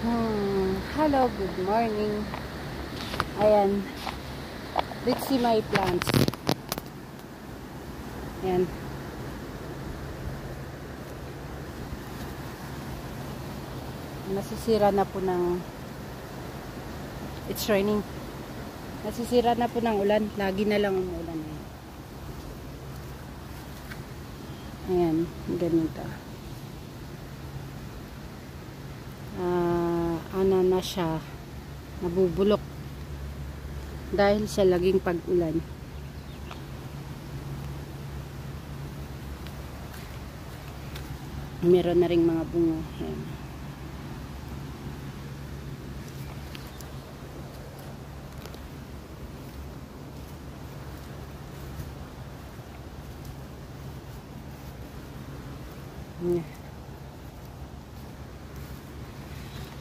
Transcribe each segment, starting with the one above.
Hello, good morning. Ayan. Let's see my plants. Ayan. Nasisira na po ng it's raining. Nasisira na po ng ulan. Lagi na lang umuulan. Ayan. Ganito. Ano na siya, nabubulok dahil sa laging pag-ulan. Meron na ring mga bunga. Ayan.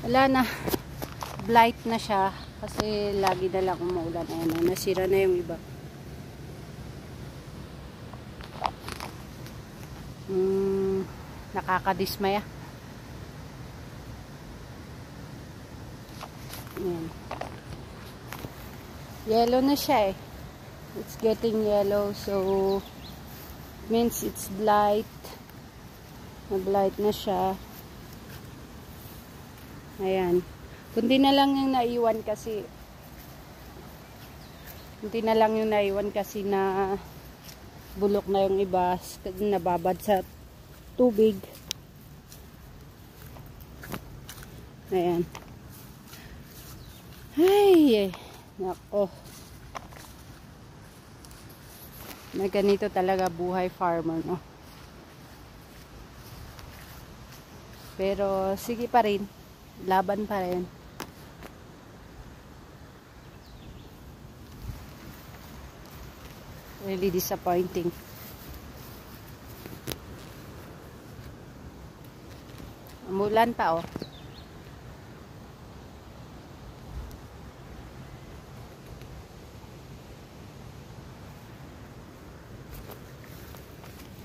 Wala na, blight na siya kasi lagi na lang umuulan. Ayan, nasira na yung iba. Nakakadismaya. Ayan. Yellow na siya eh. It's getting yellow, so means it's blight. Na-blight na siya. Ayan. Kundi na lang yung naiwan kasi na bulok na yung iba, nababad sa tubig. Ayan. Ay, nako. Na ganito talaga buhay farmer, no? Pero sige pa rin. Laban pa rin. Really disappointing. Umulan pa, oh.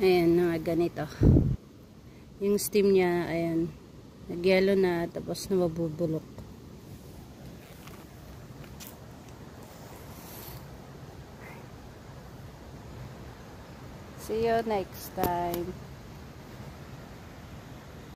Ayan, ganito. Yung stem niya, ayan. Nag-yellow na, tapos nabubulok. See you next time.